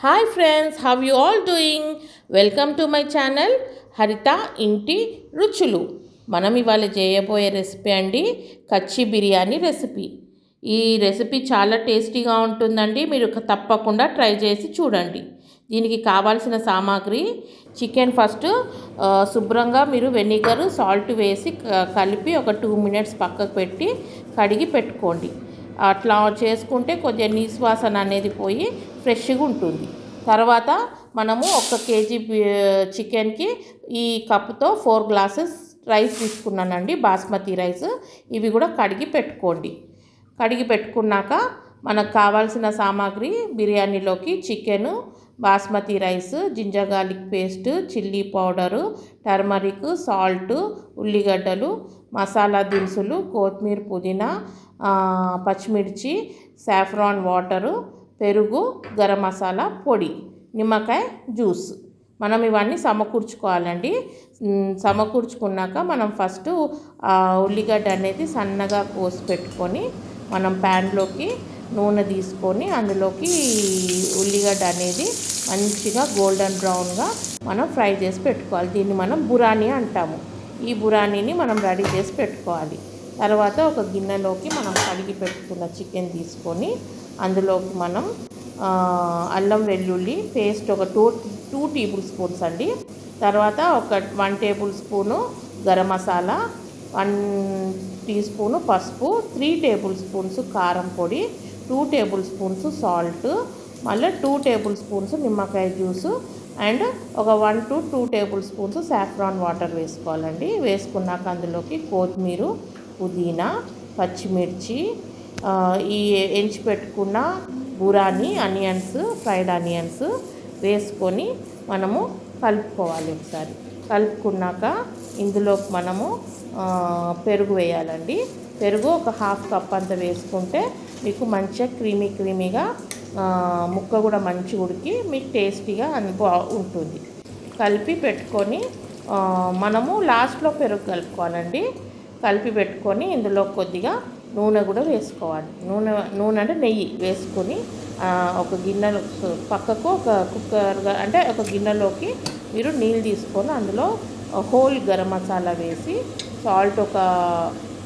Hi friends, how you all doing? Welcome to my channel హరిత ఇంటి రుచులు. మనం ఇవాళ చేయబోయే రెసిపీ అండి కచ్చి బిర్యానీ రెసిపీ. ఈ రెసిపీ చాలా టేస్టీగా ఉంటుందండి. మీరు తప్పకుండా ట్రై చేసి చూడండి. దీనికి కావాల్సిన సామాగ్రి: చికెన్ ఫస్ట్ శుభ్రంగా మీరు వెనిగర్ సాల్ట్ వేసి కలిపి ఒక 2 minutes పక్కకు పెట్టి కడిగి పెట్టుకోండి. అట్లా చేసుకుంటే కొద్దిగా నీసు వాసన అనేది పోయి ఫ్రెష్గా ఉంటుంది. తర్వాత మనము 1 kg చికెన్కి ఈ కప్తో 4 glasses రైస్ తీసుకున్నానండి, బాస్మతి రైస్. ఇవి కూడా కడిగి పెట్టుకోండి. కడిగి పెట్టుకున్నాక మనకు కావాల్సిన సామాగ్రి: బిర్యానీలోకి chicken, basmati rice, ginger garlic paste, chilli powder, turmeric, salt, ఉల్లిగడ్డలు, మసాలా దినుసులు, కొత్తిమీర, పుదీనా, పచ్చిమిర్చి, సాఫ్రాన్ వాటరు, పెరుగు, గరం మసాలా పొడి, నిమ్మకాయ జ్యూస్. మనం ఇవన్నీ సమకూర్చుకోవాలండి. సమకూర్చుకున్నాక మనం ఫస్ట్ ఉల్లిగడ్డ అనేది సన్నగా కోసి పెట్టుకొని మనం ప్యాన్లోకి నూనె తీసుకొని అందులోకి ఉల్లిగడ్డ అనేది మంచిగా గోల్డెన్ బ్రౌన్గా మనం ఫ్రై చేసి పెట్టుకోవాలి. దీన్ని మనం బురానీ అంటాము. ఈ బురానీని మనం రెడీ చేసి పెట్టుకోవాలి. తర్వాత ఒక గిన్నెలోకి మనం కడిగి పెట్టుకున్న చికెన్ తీసుకొని అందులోకి మనం అల్లం వెల్లుల్లి పేస్ట్ ఒక 2 tablespoons అండి. తర్వాత ఒక 1 tablespoon గరం మసాలా, 1 teaspoon పసుపు, 3 tablespoons కారం పొడి, 2 tablespoons సాల్ట్, మళ్ళీ 2 tablespoons నిమ్మకాయ జ్యూసు అండ్ ఒక 1 to 2 tablespoons సాఫ్రాన్ వాటర్ వేసుకోవాలండి. వేసుకున్నాక అందులోకి కొత్తిమీర, పుదీనా, పచ్చిమిర్చి, ఈ ఎంచి పెట్టుకున్న బురానీ ఆనియన్స్, ఫ్రైడ్ ఆనియన్స్ వేసుకొని మనము కలుపుకోవాలి. ఒకసారి కలుపుకున్నాక ఇందులోకి మనము పెరుగు వేయాలండి. పెరుగు ఒక 1/2 cup అంత వేసుకుంటే మీకు మంచిగా క్రీమీగా ముక్క కూడా మంచి ఉడికి మీకు టేస్టీగా ఉంటుంది. కలిపి పెట్టుకొని మనము లాస్ట్లో పెరుగు కలుపుకోవాలండి. కలిపి పెట్టుకొని ఇందులో కొద్దిగా నూనె కూడా వేసుకోవాలి. నూనె అంటే నెయ్యి వేసుకొని ఒక గిన్నెలో పక్కకు ఒక కుక్కర్గా అంటే ఒక గిన్నెలోకి మీరు నీళ్ళు తీసుకొని అందులో హోల్ గరం మసాలా వేసి, సాల్ట్ ఒక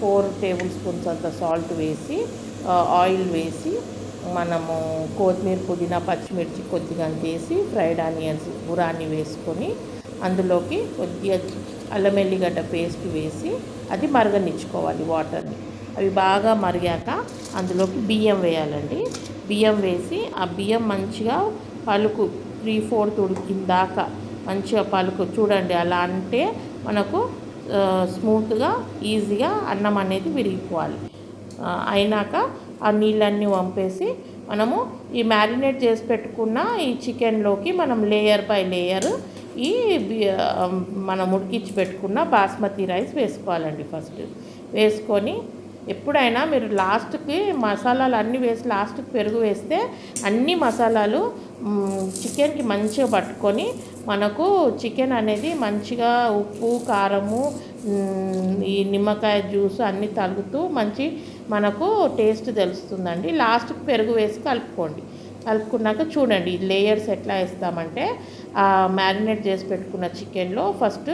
4 tablespoons అంత సాల్ట్ వేసి, ఆయిల్ వేసి, మనము కొత్తిమీర, పుదీనా, పచ్చిమిర్చి కొద్దిగా వేసి, ఫ్రైడ్ ఆనియన్స్ బురానీ వేసుకొని అందులోకి కొద్దిగా అల్లం వెల్లిగడ్డ పేస్ట్ వేసి అది మరగనిచ్చుకోవాలి వాటర్ని. అవి బాగా మరిగాక అందులోకి బియ్యం వేయాలండి. బియ్యం వేసి ఆ బియ్యం మంచిగా పలుకు 3/4 ఉడికిందాకా మంచిగా పలుకు చూడండి. అలా అంటే మనకు స్మూత్గా ఈజీగా అన్నం అనేది విరిగిపోవాలి. అయినాక ఆ నీళ్ళన్నీ వంపేసి మనము ఈ మ్యారినేట్ చేసి పెట్టుకున్న ఈ చికెన్లోకి మనం లేయర్ బై లేయర్ ఈ మనం ఉడికించి పెట్టుకున్న బాస్మతి రైస్ వేసుకోవాలండి. ఫస్ట్ వేసుకొని ఎప్పుడైనా మీరు లాస్ట్కి మసాలాలు అన్నీ వేసి లాస్ట్కి పెరుగు వేస్తే అన్ని మసాలాలు చికెన్కి మంచిగా పట్టుకొని మనకు చికెన్ అనేది మంచిగా ఉప్పు, కారము, ఈ నిమ్మకాయ జ్యూస్ అన్నీ తగులుతూ మంచి మనకు టేస్ట్ తెలుస్తుందండి. లాస్ట్కి పెరుగు వేసి కలుపుకోండి. కలుపుకున్నాక చూడండి లేయర్స్ ఎట్లా వేస్తామంటే మ్యారినేట్ చేసి పెట్టుకున్న చికెన్లో ఫస్ట్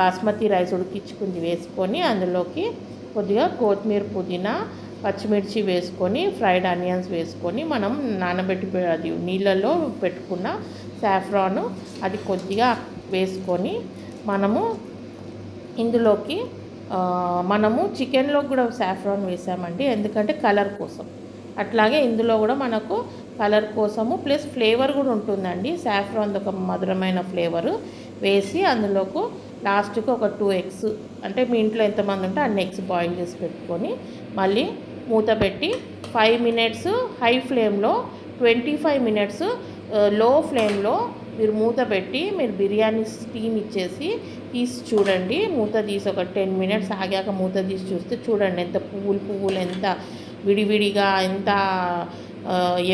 బాస్మతి రైస్ ఉడికించుకుంది వేసుకొని అందులోకి కొద్దిగా కొత్తిమీర, పుదీనా, పచ్చిమిర్చి వేసుకొని, ఫ్రైడ్ ఆనియన్స్ వేసుకొని, మనం నానబెట్టి అది నీళ్ళల్లో పెట్టుకున్న సాఫ్రాన్ అది కొద్దిగా వేసుకొని మనము ఇందులోకి మనము చికెన్లో కూడా సాఫ్రాన్ వేసామండి, ఎందుకంటే కలర్ కోసం. అట్లాగే ఇందులో కూడా మనకు కలర్ కోసము ప్లస్ ఫ్లేవర్ కూడా ఉంటుందండి. సాఫ్రాన్ ఒక మధురమైన ఫ్లేవరు వేసి అందులోకి లాస్ట్కి ఒక 2 eggs అంటే మీ ఇంట్లో ఎంతమంది ఉంటే అన్ని ఎగ్స్ బాయిల్ చేసి పెట్టుకొని మళ్ళీ మూత పెట్టి 5 minutes హై ఫ్లేమ్లో, 25 minutes లో ఫ్లేమ్లో మీరు మూత పెట్టి మీరు బిర్యానీ స్టీమ్ ఇచ్చేసి తీసి చూడండి. మూత తీసి ఒక 10 minutes ఆగాక మూత తీసి చూస్తే చూడండి ఎంత పువ్వులు ఎంత విడివిడిగా ఎంత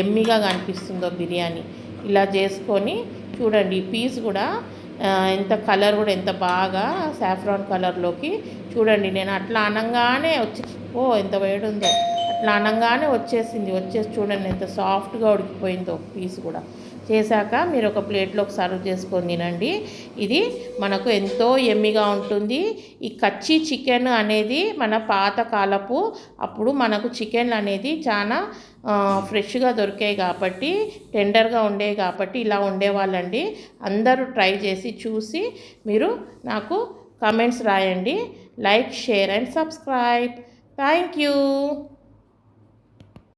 ఎమ్మిగా కనిపిస్తుందో బిర్యానీ. ఇలా చేసుకొని చూడండి. ఈ పీస్ కూడా ఎంత కలర్ కూడా ఎంత బాగా సాఫ్రాన్ కలర్లోకి చూడండి. నేను అట్లా అనగానే వచ్చి ఎంత వేడి ఉందో అనంగానే వచ్చేసి చూడండి ఎంత సాఫ్ట్గా ఉడికిపోయిందో పీస్ కూడా. చేశాక మీరు ఒక ప్లేట్లోకి సర్వ్ చేసుకొని తినండి. ఇది మనకు ఎంతో యమ్మీగా ఉంటుంది. ఈ కచ్చి చికెన్ అనేది మన పాతకాలపు అప్పుడు మనకు చికెన్ అనేది చాలా ఫ్రెష్గా దొరికాయి కాబట్టి, టెండర్గా ఉండేవి కాబట్టి ఇలా ఉండేవాళ్ళండి. అందరూ ట్రై చేసి చూసి మీరు నాకు కామెంట్స్ రాయండి. Like, share and subscribe. Thank you.